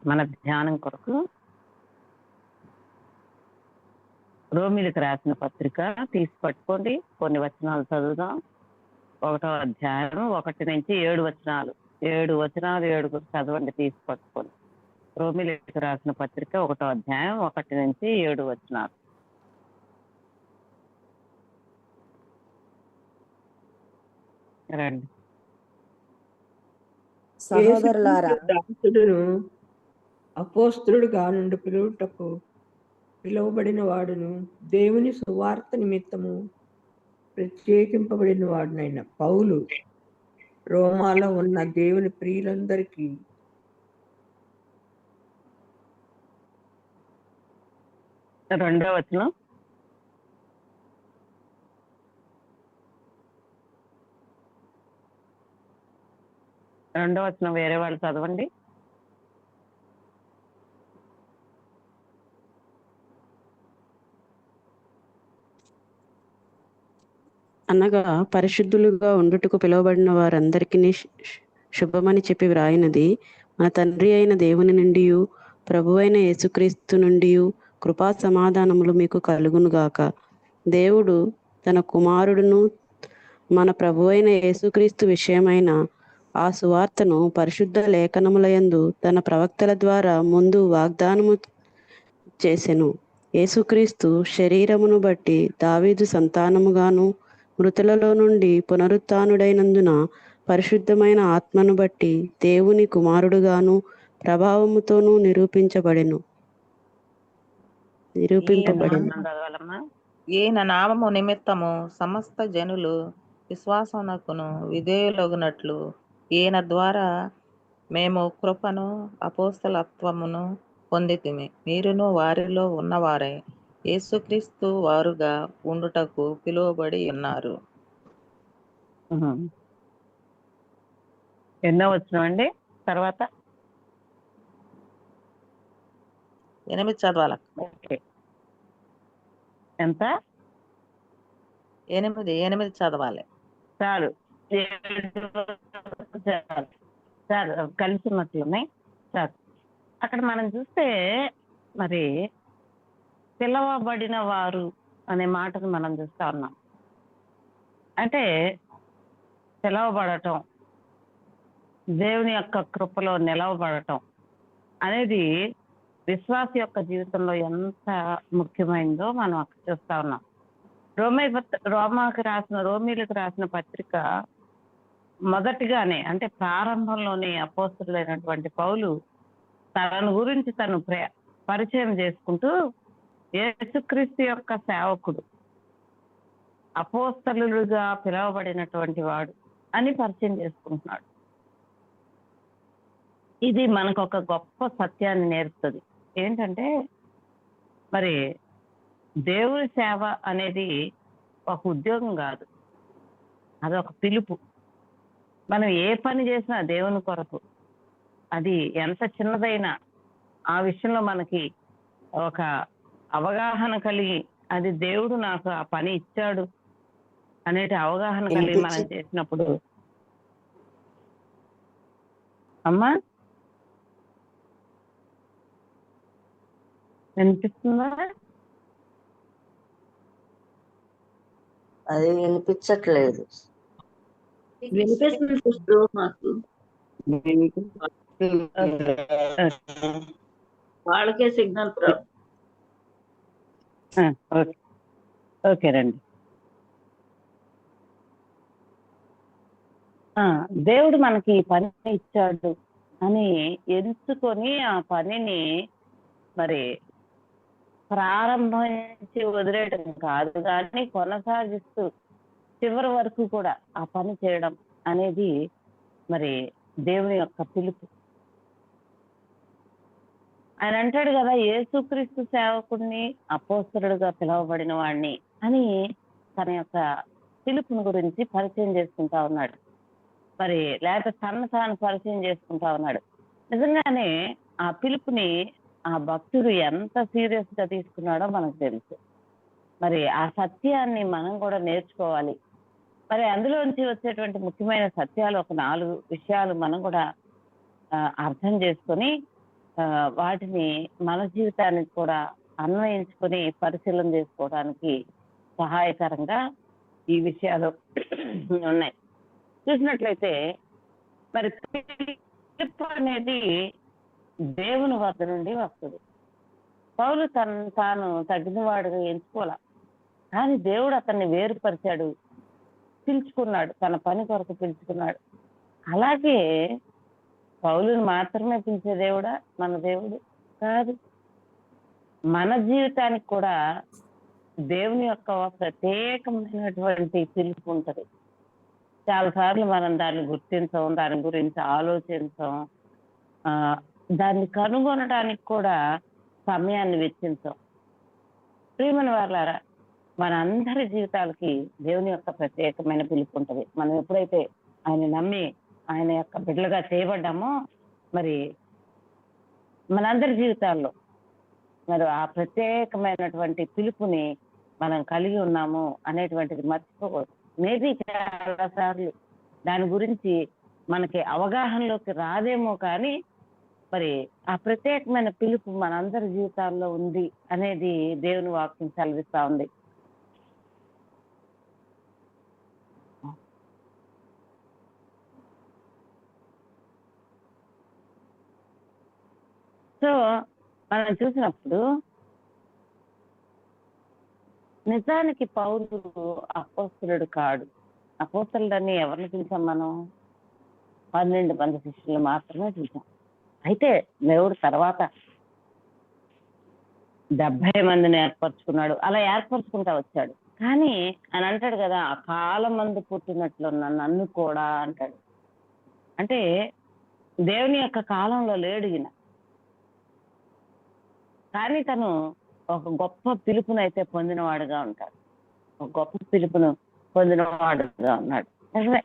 మన ధ్యానం కొరకు రోమిలకు రాసిన పత్రిక తీసి పట్టుకోండి. కొన్ని వచనాలు చదువుదాం. 1వ అధ్యాయం 1 నుంచి 7 వచనాలు. 7 వచనాలు 7 చదవండి తీసి పట్టుకోండి. రోమిలకు రాసిన పత్రిక 1వ అధ్యాయం 1 నుంచి 7 వచనాలు. రండి. సహోదరులారా, దాసుడును అపోస్తలుడుగా నుండి పిలువబడిన వాడును దేవుని సువార్త నిమిత్తము ప్రత్యేకింపబడిన వాడునైన పౌలు, రోమాలో ఉన్న దేవుని ప్రియులందరికీ రెండో వచనం. రెండో వచనం వేరే వాళ్ళు చదవండి. అనగా పరిశుద్ధులుగా ఉండుటకు పిలువబడిన వారందరికీ శుభమని చెప్పి వ్రాయినది మన తండ్రి అయిన దేవుని నుండి ప్రభు అయిన యేసుక్రీస్తు నుండి కృపా సమాధానములు మీకు కలుగునుగాక. దేవుడు తన కుమారుడును మన ప్రభు అయిన యేసుక్రీస్తు విషయమైన ఆ సువార్తను పరిశుద్ధ లేఖనములయందు తన ప్రవక్తల ద్వారా ముందు వాగ్దానము చేసెను. యేసుక్రీస్తు శరీరమును బట్టి దావీదు సంతానముగాను, మృతులలో నుండి పునరుత్థానుడైనందున పరిశుద్ధమైన ఆత్మను బట్టి దేవుని కుమారుడుగాను ప్రభావముతోనూ నిరూపింపబడెను. ఈయన నామము నిమిత్తము సమస్త జనులు విశ్వాసమునకును విధేయులగునట్లు ఈయన ద్వారా మేము కృపను అపోస్తలత్వమును పొందితిమి. మీరును వారిలో ఉన్నవారై యేసుక్రీస్తు వారుగా ఉండుటకు పిలువబడి ఉన్నారు. ఎన్నో వచనం తర్వాత 8 చదవాలి. ఎంత? 8 చదవాలి. చాలు చాలు కలిసి ఉన్నట్లున్నాయి. చాలు. అక్కడ మనం చూస్తే మరి పిలవబడిన వారు అనే మాటను మనం చూస్తా ఉన్నాం. అంటే పిలవబడటం, దేవుని యొక్క కృపలో నిలవబడటం అనేది విశ్వాస యొక్క జీవితంలో ఎంత ముఖ్యమైనదో మనం అక్కడ చూస్తా ఉన్నాం. రోమీలకు రాసిన పత్రిక మొదటిగానే అంటే ప్రారంభంలోనే అపోస్తలుడైనటువంటి పౌలు తన గురించి తను పరిచయం చేసుకుంటూ యేసుక్రీస్తు యొక్క సేవకుడు, అపోస్తలుడుగా పిలువబడినటువంటి వాడు అని పరిచయం చేసుకుంటున్నాడు. ఇది మనకు ఒక గొప్ప సత్యాన్ని నేర్పుతుంది. ఏంటంటే మరి దేవుని సేవ అనేది ఒక ఉద్యోగం కాదు, అది ఒక పిలుపు. మనం ఏ పని చేసినా దేవుని కొరకు, అది ఎంత చిన్నదైనా ఆ విషయంలో మనకి ఒక అవగాహన కలిగి, అది దేవుడు నాకు ఆ పని ఇచ్చాడు అనేటి అవగాహన కలిగి మనం చేసినప్పుడు అమ్మా వినిపిస్తుందా? అది వినిపించట్లేదు. వినిపిస్తుంది మాకు. వాళ్ళకే సిగ్నల్ ప్రాబ్లం. ఓకే రండి. దేవుడు మనకి ఈ పని ఇచ్చాడు అని ఎంచుకొని ఆ పనిని మరి ప్రారంభించి వదిలేయడం కాదు, కానీ కొనసాగిస్తూ చివరి వరకు కూడా ఆ పని చేయడం అనేది మరి దేవుని యొక్క పిలుపు. ఆయన అంటాడు కదా, యేసుక్రీస్తు సేవకుడిని అపోస్తలుడుగా పిలువబడిన వాడిని అని తన యొక్క పిలుపుని గురించి పరిచయం చేసుకుంటా ఉన్నాడు. మరి లేకపోతే తాను పరిచయం చేసుకుంటా ఉన్నాడు. నిజంగానే ఆ పిలుపుని ఆ భక్తుడు ఎంత సీరియస్ గా తీసుకున్నాడో మనకు తెలుసు. మరి ఆ సత్యాన్ని మనం కూడా నేర్చుకోవాలి. మరి అందులోంచి వచ్చేటువంటి ముఖ్యమైన సత్యాలు ఒక 4 విషయాలు మనం కూడా అర్థం చేసుకొని వాటిని మన జీవితానికి కూడా అన్వయించుకొని పరిశీలన చేసుకోవడానికి సహాయకరంగా ఈ విషయాలు ఉన్నాయి. చూసినట్లయితే మరి పిలుపు అనేది దేవుని వద్ద నుండి వస్తుంది. పౌలు తాను తగ్గినవాడుగా ఎంచుకోలే, కానీ దేవుడు అతన్ని వేరుపరిచాడు, పిలుచుకున్నాడు, తన పని కొరకు పిలుచుకున్నాడు. అలాగే పౌలుని మాత్రమే పిలిచే దేవుడా మన దేవుడు కాదు. మన జీవితానికి కూడా దేవుని యొక్క ప్రత్యేకమైనటువంటి పిలుపు ఉంటది. చాలాసార్లు మనం దాన్ని గుర్తించం, దాని గురించి ఆలోచించం, దాన్ని కనుగొనడానికి కూడా సమయాన్ని వెచ్చించం. ప్రియమైన వారులారా, మనందరి జీవితాలకి దేవుని యొక్క ప్రత్యేకమైన పిలుపు ఉంటుంది. మనం ఎప్పుడైతే ఆయన నమ్మి ఆయన యొక్క బిడ్డలుగా చేయబడ్డామో, మరి మనందరి జీవితాల్లో మరి ఆ ప్రత్యేకమైనటువంటి పిలుపుని మనం కలిగి ఉన్నాము అనేటువంటిది మర్చిపోకూడదు. మేబీ చాలా సార్లు దాని గురించి మనకి అవగాహనలోకి రాదేమో, కానీ మరి ఆ ప్రత్యేకమైన పిలుపు మనందరి జీవితాల్లో ఉంది అనేది దేవుని వాక్యం సెలవిస్తా ఉంది. సో మనం చూసినప్పుడు నిజానికి పౌలు అపోస్తలుడు కాడు. అపోస్తలుడని ఎవరిని పిలిచాం మనం? 12 మంది శిష్యులు మాత్రమే పిలిచాం. అయితే దేవుడు తర్వాత 70 మందిని ఏర్పరచుకున్నాడు. అలా ఏర్పరచుకుంటా వచ్చాడు. కానీ అని అంటాడు కదా, ఆ కాలం మందు పుట్టినట్లున్న నన్ను కూడా అంటాడు. అంటే దేవుని యొక్క కాలంలో లేడు ఈయన, కానీ తను ఒక గొప్ప పిలుపునైతే పొందినవాడుగా ఉంటాడు. ఒక గొప్ప పిలుపును పొందినవాడుగా ఉన్నాడు. నిజమే.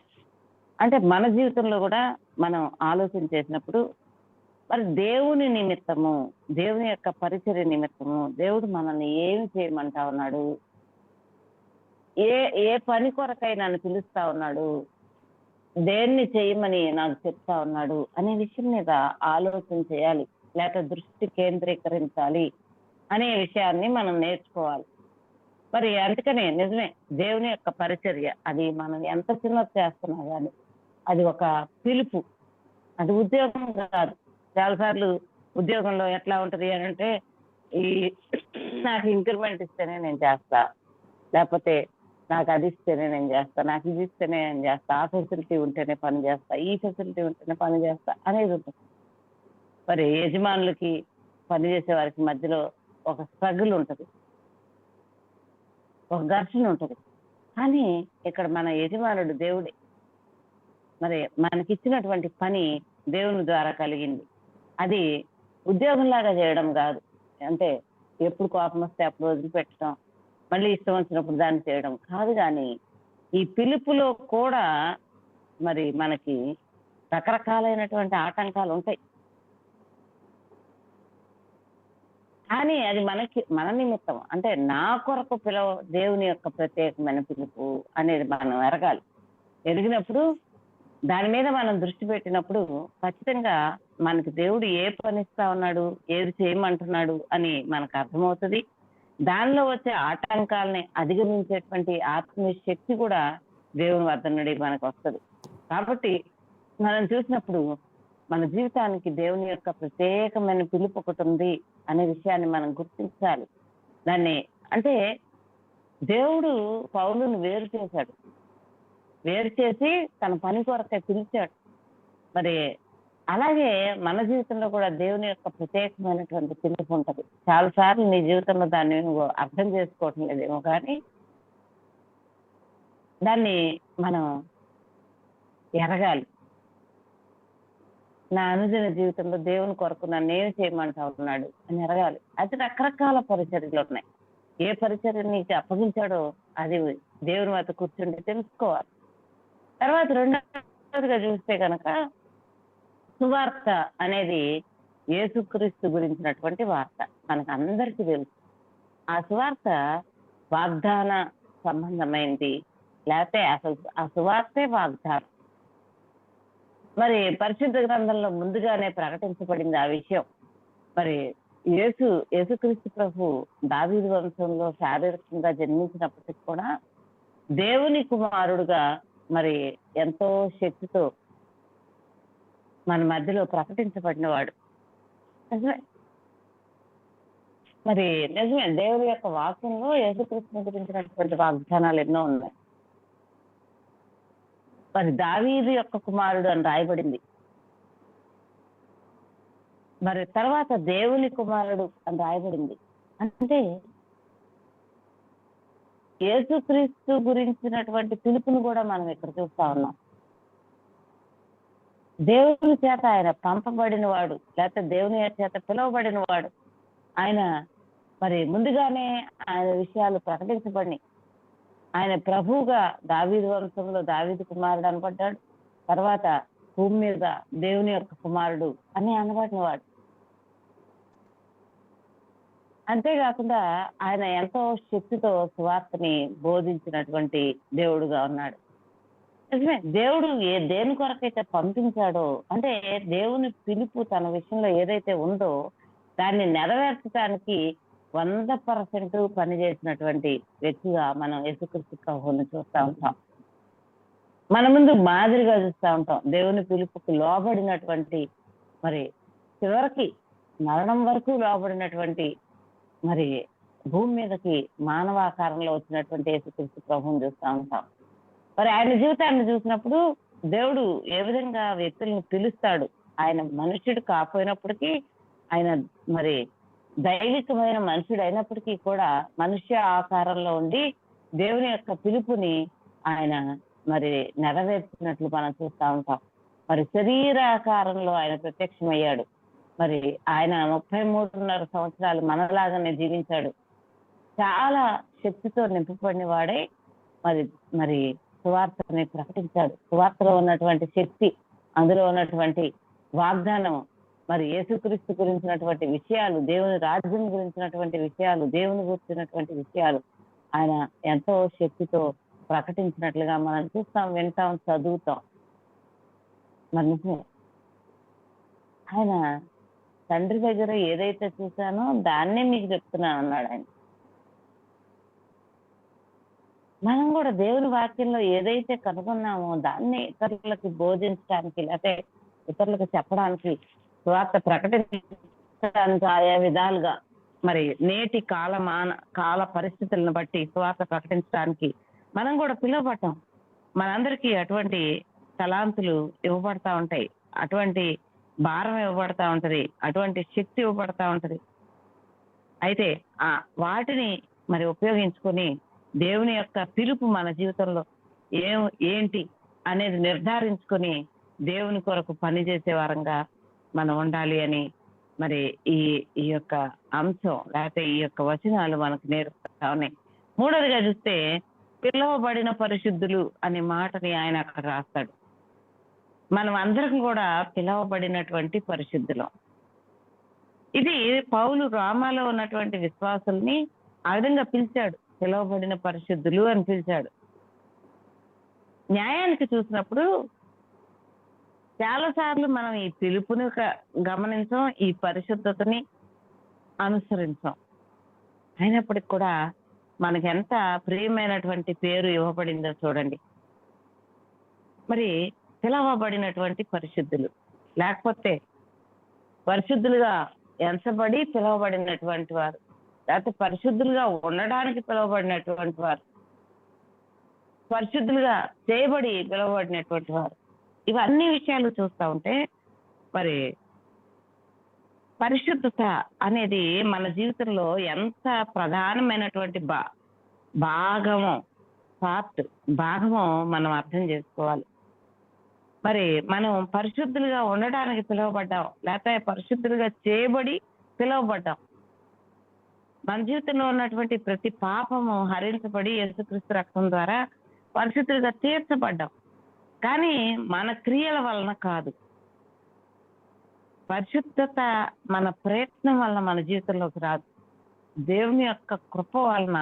అంటే మన జీవితంలో కూడా మనం ఆలోచన చేసినప్పుడు మరి దేవుని నిమిత్తము, దేవుని యొక్క పరిచర్య నిమిత్తము దేవుడు మనల్ని ఏమి చేయమంటా ఉన్నాడు, ఏ పని కొరకై నన్ను పిలుస్తా ఉన్నాడు, దేన్ని చేయమని నాకు చెప్తా ఉన్నాడు అనే విషయం మీద ఆలోచన చేయాలి, లేక దృష్టి కేంద్రీకరించాలి అనే విషయాన్ని మనం నేర్చుకోవాలి. మరి అందుకనే నిజమే, దేవుని యొక్క పరిచర్య అది మనం ఎంత చిన్నది చేస్తున్నా కానీ అది ఒక పిలుపు, అది ఉద్యోగం కాదు. చాలాసార్లు ఉద్యోగంలో ఎట్లా ఉంటది అని అంటే, ఈ నాకు ఇంక్రిమెంట్ ఇస్తేనే నేను చేస్తా, లేకపోతే నాకు అది ఇస్తేనే నేను చేస్తా, నాకు ఇది ఇస్తేనే నేను చేస్తా, ఆ ఫెసిలిటీ ఉంటేనే పని చేస్తా, ఈ ఫెసిలిటీ ఉంటేనే పని చేస్తా అనేది ఉంటుంది. మరి యజమానులకి పనిచేసే వారికి మధ్యలో ఒక స్ట్రగుల్ ఉంటుంది, ఒక ఘర్షణ ఉంటుంది. కానీ ఇక్కడ మన యజమానుడు దేవుడే. మరి మనకిచ్చినటువంటి పని దేవుని ద్వారా కలిగింది. అది ఉద్యోగంలాగా చేయడం కాదు, అంటే ఎప్పుడు కోపం వస్తే అప్పుడు వదిలిపెట్టడం, మళ్ళీ ఇష్టం వచ్చినప్పుడు దాన్ని చేయడం కాదు. కానీ ఈ పిలుపులో కూడా మరి మనకి రకరకాలైనటువంటి ఆటంకాలు ఉంటాయి. కానీ అది మన నిమిత్తం, అంటే నా కొరకు దేవుని యొక్క ప్రత్యేకమైన పిలుపు అనేది మనం ఎరగాలి. ఎరిగినప్పుడు దాని మీద మనం దృష్టి పెట్టినప్పుడు ఖచ్చితంగా మనకి దేవుడు ఏ పని ఇస్తా ఉన్నాడు, ఏది చేయమంటున్నాడు అని మనకు అర్థమవుతుంది. దానిలో వచ్చే ఆటంకాలని అధిగమించేటువంటి ఆత్మీయ శక్తి కూడా దేవుని వద్ద నుండి మనకు వస్తుంది. కాబట్టి మనం చూసినప్పుడు మన జీవితానికి దేవుని యొక్క ప్రత్యేకమైన పిలుపు ఒకటి ఉంది అనే విషయాన్ని మనం గుర్తించాలి. దాన్ని అంటే దేవుడు పౌలుని వేరు చేశాడు, వేరు చేసి తన పని కొరకే పిలిచాడు. మరి అలాగే మన జీవితంలో కూడా దేవుని యొక్క ప్రత్యేకమైనటువంటి పిలుపు ఉంటుంది. చాలాసార్లు నీ జీవితంలో దాన్ని నువ్వు అర్థం చేసుకోవటం లేదేమో, కానీ దాన్ని మనం ఎరగాలి. నా అనుదిన జీవితంలో దేవుని కొరకు నన్ను ఏం చేయమంటా ఉన్నాడు అని ఎరగాలి. అది రకరకాల పరిచర్యలు ఉన్నాయి. ఏ పరిచర్య నీకు అప్పగించాడో అది దేవుని వద్ద కూర్చుంటే తెలుసుకోవాలి. తర్వాత రెండవదిగా చూస్తే కనుక సువార్త అనేది యేసుక్రీస్తు గురించినటువంటి వార్త మనకు అందరికీ తెలుసు. ఆ సువార్త వాగ్దాన సంబంధమైంది, లేకపోతే అసలు ఆ సువార్తే వాగ్దానం. మరి పరిశుద్ధ గ్రంథంలో ముందుగానే ప్రకటించబడింది ఆ విషయం. మరి యేసుక్రీస్తు ప్రభు దావీదు వంశంలో శారీరకంగా జన్మించినప్పటికీ కూడా దేవుని కుమారుడుగా మరి ఎంతో శక్తితో మన మధ్యలో ప్రకటించబడినవాడు. నిజమే, మరి నిజమే, దేవుని యొక్క వాక్యంలో యేసుక్రీస్తుని గురించినటువంటి వాగ్దానాలు ఎన్నో ఉన్నాయి. మరి దావీదు యొక్క కుమారుడు అని రాయబడింది. మరి తర్వాత దేవుని కుమారుడు అని రాయబడింది. అంటే యేసుక్రీస్తు గురించినటువంటి పిలుపును కూడా మనం ఇక్కడ చూస్తా ఉన్నాం. దేవుని చేత ఆయన పంపబడిన వాడు, లేకపోతే దేవుని చేత పిలువబడిన వాడు. ఆయన మరి ముందుగానే ఆయన విషయాలు ప్రకటించబడి ఆయన ప్రభువుగా దావీదు వంశంలో దావీదు కుమారుడు అనబడ్డాడు. తర్వాత భూమి మీద దేవుని యొక్క కుమారుడు అని అనబడిన వాడు. అంతేకాకుండా ఆయన ఎంతో శక్తితో సువార్తని బోధించినటువంటి దేవుడుగా ఉన్నాడు. నిజమే, దేవుడు దేని కొరకైతే పంపించాడో, అంటే దేవుని పిలుపు తన విషయంలో ఏదైతే ఉందో దాన్ని నెరవేర్చడానికి 100% పనిచేసినటువంటి వ్యక్తిగా మనం యేసుక్రీస్తు ప్రభువుని చూస్తూ ఉంటాం. మన ముందు మాదిరిగా చూస్తూ ఉంటాం. దేవుని పిలుపుకు లోబడినటువంటి, మరి చివరికి మరణం వరకు లోబడినటువంటి, మరి భూమి మీదకి మానవాకారంలో వచ్చినటువంటి యేసుక్రీస్తు ప్రభువుని చూస్తూ ఉంటాం. మరి ఆయన జీవితాన్ని చూసినప్పుడు దేవుడు ఏ విధంగా వ్యక్తులను పిలుస్తాడు. ఆయన మనుష్యుడు కాకపోయినప్పటికీ, ఆయన మరి దైవికమైన మనుషుడు అయినప్పటికీ కూడా మనుష్య ఆకారంలో ఉండి దేవుని యొక్క పిలుపుని ఆయన మరి నెరవేర్చినట్లు మనం చూస్తూ ఉంటాం. మరి శరీరాకారంలో ఆయన ప్రత్యక్షమయ్యాడు. మరి ఆయన 33.5 సంవత్సరాలు మనలాగానే జీవించాడు. చాలా శక్తితో నింపబడిన వాడే మరి సువార్తని ప్రకటించాడు. సువార్తలో ఉన్నటువంటి శక్తి, అందులో ఉన్నటువంటి వాగ్దానం, మరి యేసుక్రీస్తు గురించినటువంటి విషయాలు, దేవుని రాజ్యం గురించినటువంటి విషయాలు, దేవుని గురించినటువంటి విషయాలు ఆయన ఎంతో శక్తితో ప్రకటించినట్లుగా మనం చూస్తాం, వింటాం, చదువుతాం. మరి ఆయన తండ్రి దగ్గర ఏదైతే చూశానో దాన్నే మీకు చెప్తున్నాను అన్నాడు ఆయన. మనం కూడా దేవుని వాక్యంలో ఏదైతే కనుగొన్నామో దాన్ని ఇతరులకు బోధించడానికి, లేకపోతే ఇతరులకు చెప్పడానికి, సువార్త ప్రకటించడానికి ఆయా విధాలుగా మరి నేటి కాల పరిస్థితులను బట్టి సువార్త ప్రకటించడానికి మనం కూడా పిలువబడ్డాం. మనందరికీ అటువంటి తలాంతులు ఇవ్వబడతా ఉంటాయి, అటువంటి భారం ఇవ్వబడతా ఉంటది, అటువంటి శక్తి ఇవ్వబడతా ఉంటది. అయితే వాటిని మరి ఉపయోగించుకొని దేవుని యొక్క పిలుపు మన జీవితంలో ఏంటి అనేది నిర్ధారించుకొని దేవుని కొరకు పనిచేసే వారంగా మనం ఉండాలి అని మరి ఈ యొక్క అంశం, లేకపోతే ఈ యొక్క వచనాలు మనకు నేర్పుతా ఉన్నాయి. మూడవదిగా చూస్తే పిలువబడిన పరిశుద్ధులు అనే మాటని ఆయన అక్కడ రాస్తాడు. మనం అందరం కూడా పిలువబడినటువంటి పరిశుద్ధులం. ఇది పౌలు రోమాలో ఉన్నటువంటి విశ్వాసుల్ని ఆ విధంగా పిలిచాడు, పిలువబడిన పరిశుద్ధులు అని పిలిచాడు. న్యాయానికి చూసినప్పుడు చాలా సార్లు మనం ఈ పిలుపుని గమనించాం, ఈ పరిశుద్ధతని అనుసరించాం. అయినప్పటికి కూడా మనకి ఎంత ప్రియమైనటువంటి పేరు ఇవ్వబడిందో చూడండి. మరి పిలవబడినటువంటి పరిశుద్ధులు, లేకపోతే పరిశుద్ధులుగా ఎంచబడి పిలువబడినటువంటి వారు, లేకపోతే పరిశుద్ధులుగా ఉండడానికి పిలువబడినటువంటి వారు, పరిశుద్ధులుగా చేయబడి పిలువబడినటువంటి వారు, ఇవన్నీ విషయాలు చూస్తూ ఉంటే మరి పరిశుద్ధత అనేది మన జీవితంలో ఎంత ప్రధానమైనటువంటి భాగమో మనం అర్థం చేసుకోవాలి. మరి మనం పరిశుద్ధులుగా ఉండడానికి పిలువబడ్డాం, లేకపోతే పరిశుద్ధులుగా చేయబడి పిలువబడ్డాం. మన జీవితంలో ఉన్నటువంటి ప్రతి పాపము హరించబడి యేసుక్రీస్తు రక్తం ద్వారా పరిశుద్ధులుగా తీర్చబడ్డాం. కానీ మన క్రియల వలన కాదు. పరిశుద్ధత మన ప్రయత్నం వలన మన జీవితంలోకి రాదు. దేవుని యొక్క కృప వలన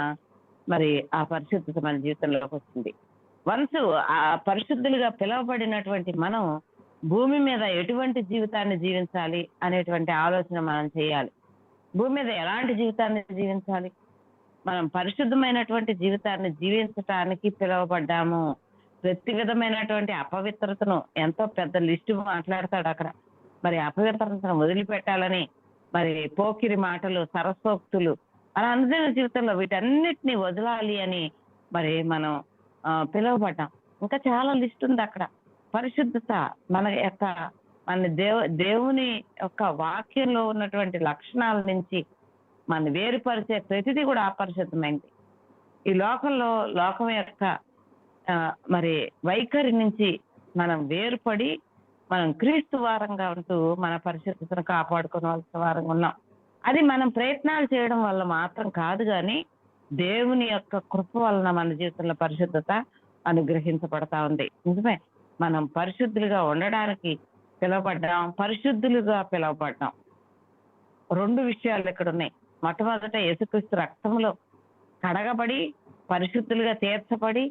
మరి ఆ పరిశుద్ధత మన జీవితంలోకి వస్తుంది. వన్స్ ఆ పరిశుద్ధులుగా పిలువబడినటువంటి మనం భూమి మీద ఎటువంటి జీవితాన్ని జీవించాలి అనేటువంటి ఆలోచన మనం చేయాలి. భూమి మీద ఎలాంటి జీవితాన్ని జీవించాలి? మనం పరిశుద్ధమైనటువంటి జీవితాన్ని జీవించటానికి పిలువబడ్డాము. ప్రతి విధమైనటువంటి అపవిత్రతను, ఎంతో పెద్ద లిస్టు మాట్లాడతాడు అక్కడ. మరి అపవిత్రతను వదిలిపెట్టాలని, మరి పోకిరి మాటలు, సరస్వక్తులు, అలా అనుదిన జీవితంలో వీటన్నిటిని వదలాలి అని మరి మనం పిలువబడ్డాం. ఇంకా చాలా లిస్ట్ ఉంది అక్కడ. పరిశుద్ధత మన దేవుని యొక్క వాక్యంలో ఉన్నటువంటి లక్షణాల నుంచి మన వేరుపరిచే ప్రతిదీ కూడా అపరిశుద్ధమైంది. ఈ లోకం యొక్క మరి వైఖరి నుంచి మనం వేరుపడి మనం క్రీస్తు వారంగా ఉంటూ మన పరిశుద్ధతను కాపాడుకోవాల్సిన వారంగా ఉన్నాం. అది మనం ప్రయత్నాలు చేయడం వల్ల మాత్రం కాదు, కానీ దేవుని యొక్క కృప వలన మన జీవితంలో పరిశుద్ధత అనుగ్రహించబడతా ఉంది. నిజమే, మనం పరిశుద్ధులుగా ఉండడానికి పిలువబడ్డాం, పరిశుద్ధులుగా పిలువబడ్డాం. 2 విషయాలు ఇక్కడ ఉన్నాయి. మొట్టమొదట యేసుక్రీస్తు రక్తంలో కడగబడి పరిశుద్ధులుగా తీర్చబడి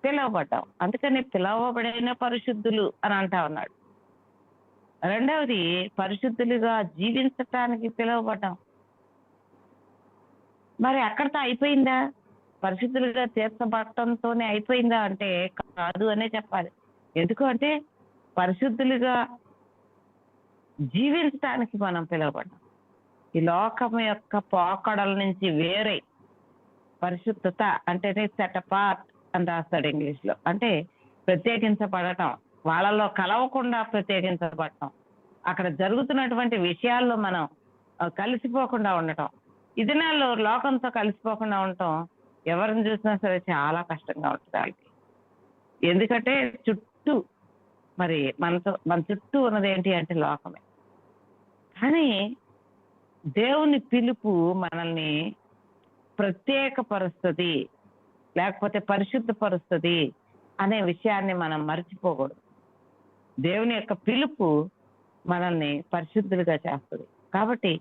పిలువబడ్డాం. అందుకని పిలువబడిన పరిశుద్ధులు అని అంటా ఉన్నాడు. రెండవది పరిశుద్ధులుగా జీవించటానికి పిలువబడ్డాం. మరి అక్కడితో అయిపోయిందా? పరిశుద్ధులుగా తీర్చబడటంతోనే అయిపోయిందా అంటే కాదు అనే చెప్పాలి. ఎందుకు అంటే పరిశుద్ధులుగా జీవించటానికి మనం పిలువబడ్డాం. ఈ లోకం యొక్క పోకడల నుంచి వేరే పరిశుద్ధత అంటేనే సెట్ అపార్ట్ అని రాస్తాడు ఇంగ్లీష్ లో. అంటే ప్రత్యేకించబడటం, వాళ్ళలో కలవకుండా ప్రత్యేకించబడటం, అక్కడ జరుగుతున్నటువంటి విషయాల్లో మనం కలిసిపోకుండా ఉండటం. ఈ దినాల్లో లోకంతో కలిసిపోకుండా ఉండటం ఎవరిని చూసినా సరే చాలా కష్టంగా ఉంటుంది వాళ్ళకి. ఎందుకంటే చుట్టూ మరి మన చుట్టూ ఉన్నది ఏంటి అంటే లోకమే. కానీ దేవుని పిలుపు మనల్ని ప్రత్యేకపరుస్తుంది, లేకపోతే పరిశుద్ధపరుస్తుంది అనే విషయాన్ని మనం మర్చిపోకూడదు. దేవుని యొక్క పిలుపు మనల్ని పరిశుద్ధులుగా చేస్తుంది. కాబట్టి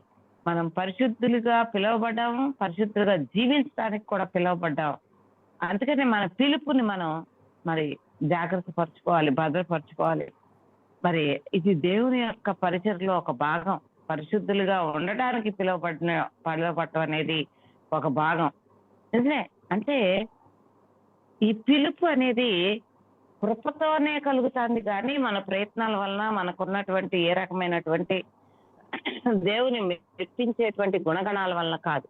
మనం పరిశుద్ధులుగా పిలువబడ్డాము, పరిశుద్ధులుగా జీవించడానికి కూడా పిలువబడ్డాము. అందుకని మన పిలుపుని మనం మరి జాగ్రత్త పరచుకోవాలి, భద్రపరచుకోవాలి. ఇది దేవుని యొక్క పరిచర్లో ఒక భాగం. పరిశుద్ధులుగా ఉండడానికి పిలువబడటం అనేది ఒక భాగం. నిజమే, అంటే ఈ పిలుపు అనేది కృపతోనే కలుగుతుంది, కానీ మన ప్రయత్నాల వలన మనకున్నటువంటి ఏ రకమైనటువంటి దేవుని మెప్పించేటువంటి గుణగణాల వలన కాదు.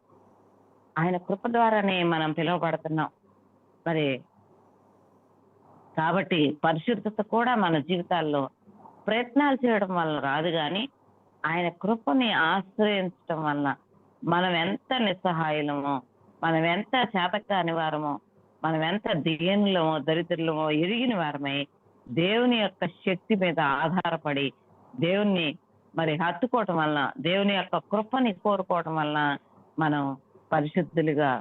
ఆయన కృప ద్వారానే మనం పిలువబడుతున్నాం. కాబట్టి పరిశుద్ధత కూడా మన జీవితాల్లో ప్రయత్నాలు చేయడం వలన రాదు, కానీ ఆయన కృపని ఆశ్రయించడం వలన మనం ఎంత నిస్సహాయులమో, మనం ఎంత చేతకాని వారమో, మనం ఎంత దీనులమో, దరిద్రులమో ఎరిగిన వారమై దేవుని యొక్క శక్తి మీద ఆధారపడి దేవుణ్ణి హత్తుకోవటం వలన, దేవుని యొక్క కృపని కోరుకోవటం వలన మనం పరిశుద్ధులుగా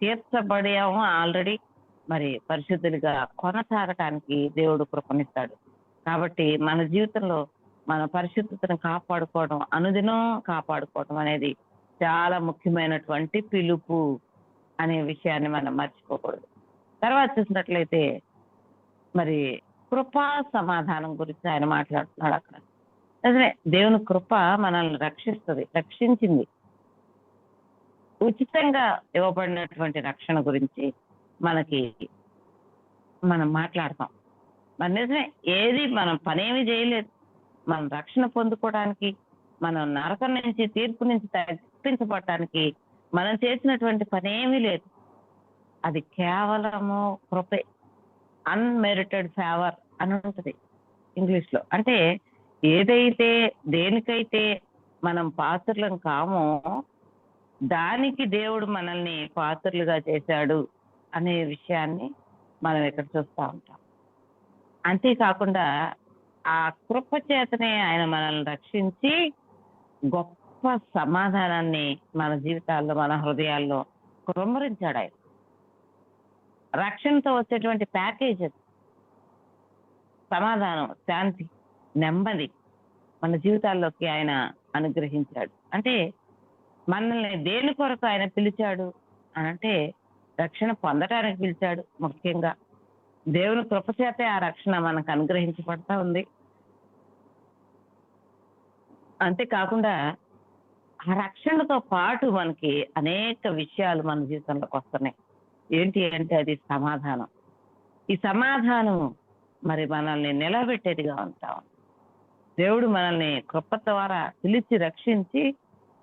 తీర్చబడాము. ఆల్రెడీ పరిశుద్ధులుగా కొనసాగటానికి దేవుడు కృపనిస్తాడు. కాబట్టి మన జీవితంలో మన పరిశుద్ధతను కాపాడుకోవడం, అనుదినం కాపాడుకోవడం అనేది చాలా ముఖ్యమైనటువంటి పిలుపు అనే విషయాన్ని మనం మర్చిపోకూడదు. తర్వాత చూసినట్లయితే కృపా సమాధానం గురించి ఆయన మాట్లాడుతున్నాడు అక్కడ. అదే దేవుని కృప మనల్ని రక్షించింది. ఉచితంగా ఇవ్వబడినటువంటి రక్షణ గురించి మనం మాట్లాడతాం. నిజమే, ఏది మనం పనేమి చేయలేదు. మనం రక్షణ పొందుకోవడానికి, మనం నరకం నుంచి, తీర్పు నుంచి తప్పించబడటానికి మనం చేసినటువంటి పనేమీ లేదు. అది కేవలము కృపే. అన్మెరిటెడ్ ఫేవర్ అని ఉంటుంది ఇంగ్లీష్ లో. అంటే దేనికైతే మనం పాత్రలం కామో దానికి దేవుడు మనల్ని పాత్రలుగా చేశాడు అనే విషయాన్ని మనం ఇక్కడ చూస్తూ ఉంటాం. అంతేకాకుండా ఆ కృప చేతనే ఆయన మనల్ని రక్షించి గొప్ప సమాధానాన్ని మన జీవితాల్లో, మన హృదయాల్లో కుమ్మరించాడు. ఆయన రక్షణతో వచ్చేటువంటి ప్యాకేజ్ సమాధానం, శాంతి, నెమ్మది మన జీవితాల్లోకి ఆయన అనుగ్రహించాడు. అంటే మనల్ని దేని కొరకు ఆయన పిలిచాడు అనంటే రక్షణ పొందటానికి పిలిచాడు. ముఖ్యంగా దేవుని కృప చేతే ఆ రక్షణ మనకు అనుగ్రహించబడతా ఉంది. అంతేకాకుండా ఆ రక్షణతో పాటు మనకి అనేక విషయాలు మన జీవితంలోకి వస్తున్నాయి. ఏంటి అంటే అది సమాధానం. ఈ సమాధానం మరి మనల్ని నిలబెట్టేదిగా ఉంటాం. దేవుడు మనల్ని కృప ద్వారా పిలిచి రక్షించి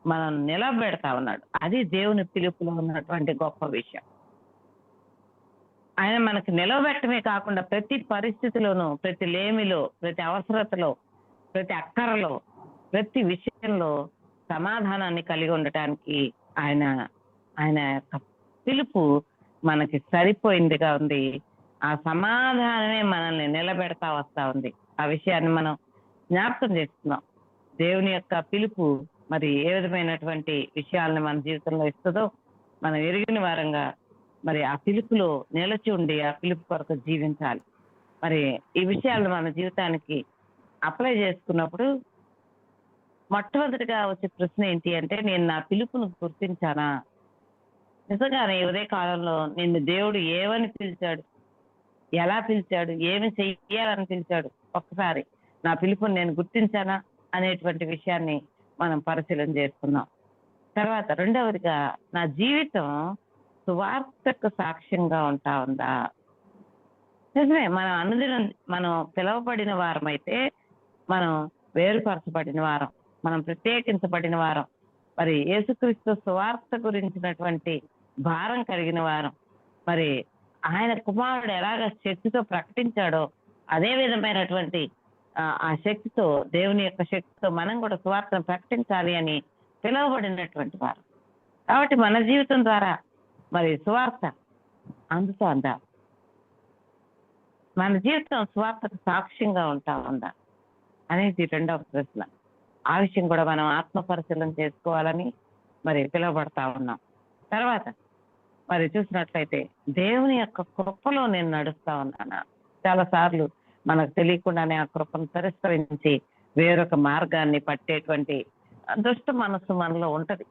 మనం నిలబెడతా ఉన్నాడు. అది దేవుని పిలుపులో ఉన్నటువంటి గొప్ప విషయం. ఆయన మనకు నిలబెట్టమే కాకుండా ప్రతి పరిస్థితిలోనూ, ప్రతి లేమిలో, ప్రతి అవసరతలో, ప్రతి అక్కరలో, ప్రతి విషయంలో సమాధానాన్ని కలిగి ఉండటానికి ఆయన ఆయన యొక్క పిలుపు మనకి సరిపోయిందిగా ఉంది. ఆ సమాధానమే మనల్ని నిలబెడతా వస్తా ఉంది. ఆ విషయాన్ని మనం జ్ఞాపకం చేస్తున్నాం. దేవుని యొక్క పిలుపు మరి ఏ విధమైనటువంటి విషయాలను మన జీవితంలో ఇస్తుందో మనం ఎరిగిన వారంగా మరి ఆ పిలుపులో నిలిచి ఉండి ఆ పిలుపు కొరకు జీవించాలి. మరి ఈ విషయాలను మన జీవితానికి అప్లై చేసుకున్నప్పుడు మొట్టమొదటిగా వచ్చే ప్రశ్న ఏంటి అంటే, నేను నా పిలుపును గుర్తించానా? నిజంగానే ఉదయ కాలంలో నిన్ను దేవుడు ఏమని పిలిచాడు, ఎలా పిలిచాడు, ఏమి చెయ్యాలని పిలిచాడు? ఒక్కసారి నా పిలుపుని నేను గుర్తించానా అనేటువంటి విషయాన్ని మనం పరిశీలన చేసుకున్నాం. తర్వాత రెండవదిగా నా జీవితం సువార్తకు సాక్ష్యంగా ఉంటా ఉందా? నిజమే, మనం అనుదినం మనం పిలువబడిన వారమైతే మనం వేరుపరచబడిన వారం, మనం ప్రత్యేకించబడిన వారం, మరి యేసుక్రీస్తు సువార్త గురించినటువంటి భారం కలిగిన వారం. మరి ఆయన కుమారుడు ఎలాగ శక్తితో ప్రకటించాడో అదే విధమైనటువంటి ఆ శక్తితో, దేవుని యొక్క శక్తితో మనం కూడా సువార్తను ప్రకటించాలి అని పిలువబడినటువంటి వారు. కాబట్టి మన జీవితం ద్వారా మరి సువార్త అందుతోందా? మన జీవితం సువార్తకు సాక్ష్యంగా ఉంటా ఉందా అనేది రెండవ ప్రశ్న. ఆ విషయం కూడా మనం ఆత్మ పరిశీలన చేసుకోవాలని మరి పిలువబడతా ఉన్నాం. తర్వాత మరి చూసినట్లయితే దేవుని యొక్క కృపలో నేను నడుస్తా ఉన్నానా? చాలా సార్లు మనకు తెలియకుండానే ఆ కృపను తిరస్కరించి వేరొక మార్గాన్ని పట్టేటువంటి దుష్ట మనస్సు మనలో ఉంటది.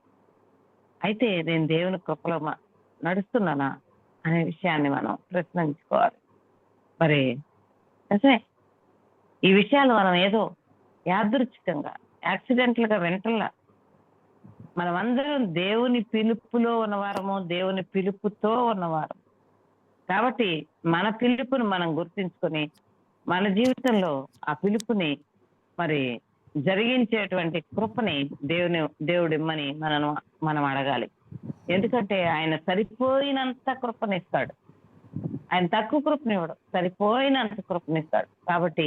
అయితే నేను దేవుని కృపలో నడుస్తున్నానా అనే విషయాన్ని మనం ప్రశ్నించుకోవాలి. మరి నిజమే, ఈ విషయాలు మనం ఏదో యాదృచ్ఛికంగా యాక్సిడెంటల్ గా వెంటల్లా మనమందరం దేవుని పిలుపులో ఉన్నవారము, దేవుని పిలుపుతో ఉన్నవారు. కాబట్టి మన పిలుపుని మనం గుర్తించుకొని మన జీవితంలో ఆ పిలుపుని మరి జరిగించేటువంటి కృపని దేవుడు ఇమ్మని మనం అడగాలి. ఎందుకంటే ఆయన సరిపోయినంత కృపనిస్తాడు. ఆయన తక్కువ కృపనివ్వడు, సరిపోయినంత కృపనిస్తాడు. కాబట్టి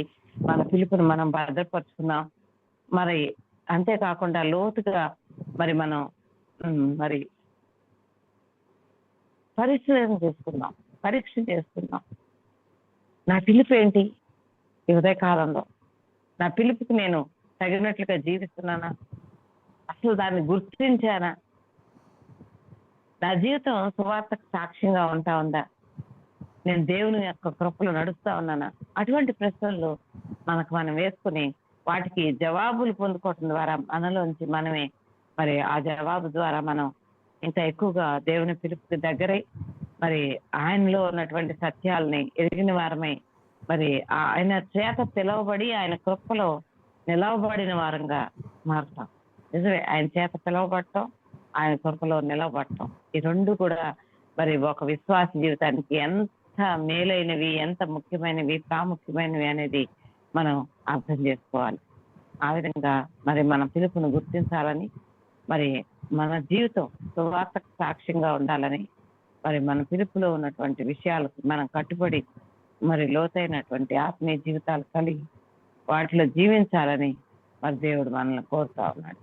మన పిలుపుని మనం భద్రపరుచుకుందాం. మరి అంతేకాకుండా లోతుగా మరి మనం మరి పరిశీలన చేసుకుందాం, పరీక్ష చేసుకుందాం. నా పిలుపు ఏంటి? ఈ ఉదయకాలంలో నా పిలుపుకి నేను తగినట్లుగా జీవిస్తున్నానా? అసలు దాన్ని గుర్తించానా? నా జీవితం సువార్తకు సాక్ష్యంగా ఉంటా ఉందా? నేను దేవుని యొక్క కృపలో నడుస్తా ఉన్నానా? అటువంటి ప్రశ్నలు మనం వేసుకుని వాటికి జవాబులు పొందుకోవటం ద్వారా మనలోంచి మనమే మరి ఆ జవాబు ద్వారా మనం ఇంకా ఎక్కువగా దేవుని పిలుపుకి దగ్గరై మరి ఆయనలో ఉన్నటువంటి సత్యాలని ఎరిగిన వారమై మరి ఆయన చేత పిలువబడి ఆయన కృపలో నిలవబడిన వారంగా మారుతాం. నిజమే, ఆయన చేత పిలువబడటం, ఆయన కృపలో నిలవబడటం, ఈ రెండు కూడా మరి ఒక విశ్వాస జీవితానికి ఎంత మేలైనవి, ఎంత ముఖ్యమైనవి, ప్రాముఖ్యమైనవి అనేది మనం అర్థం చేసుకోవాలి. ఆ విధంగా మరి మన పిలుపును గుర్తించాలని, మరి మన జీవితం సువార్తకు సాక్ష్యంగా ఉండాలని, మరి మన పిలుపులో ఉన్నటువంటి విషయాలకు మనం కట్టుబడి మరి లోతైనటువంటి ఆత్మీయ జీవితాలు కలిగి వాటిలో జీవించాలని మరి దేవుడు మనల్ని కోరుతా ఉన్నాడు.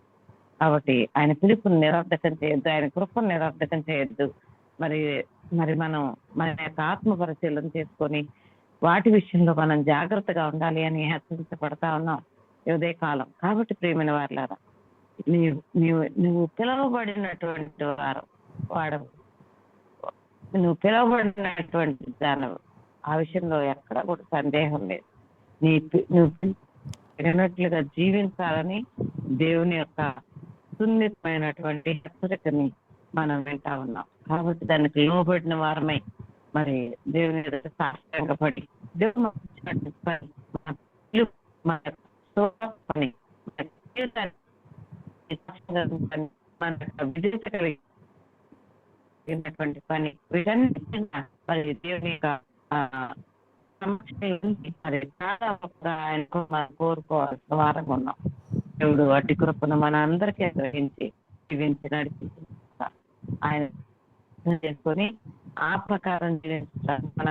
కాబట్టి ఆయన పిలుపుని నిరర్ధకం చేయొద్దు, ఆయన కృపను నిరర్ధకం చేయొద్దు. మరి మనం మన యొక్క ఆత్మ పరిశీలన చేసుకొని వాటి విషయంలో మనం జాగ్రత్తగా ఉండాలి అని హెచ్చరించబడతా ఉన్నాం ఇదే కాలం. కాబట్టి ప్రియమైన వారులారా, నువ్వు పిలువబడినటువంటి వాడవు, నువ్వు పిలువబడినటువంటి దానవు. ఆ విషయంలో ఎక్కడ కూడా సందేహం లేదు. నువ్వు తగినట్లుగా జీవించాలని దేవుని యొక్క సున్నితమైనటువంటి హెచ్చరికని మనం వింటా ఉన్నాం. కాబట్టి దానికి లోబడిన వారమై మరి దేవుని ఎదుట సాష్టాంగపడి దేవుని విధేయత కలిగినటువంటి పని వీటన్నిటిగా మరి దేవుని యొక్క సమక్షంలో మరి దాదాపుగా ఆయనకు మనం కోరుకోవాల్సిన వారంగా ఉన్నాం. దేవుడు అట్టి కృపను మన అందరికీ గ్రహించి జీవించి నడిపి ఆయన చేసుకొని ఆ ప్రకారం జీవించడానికి మన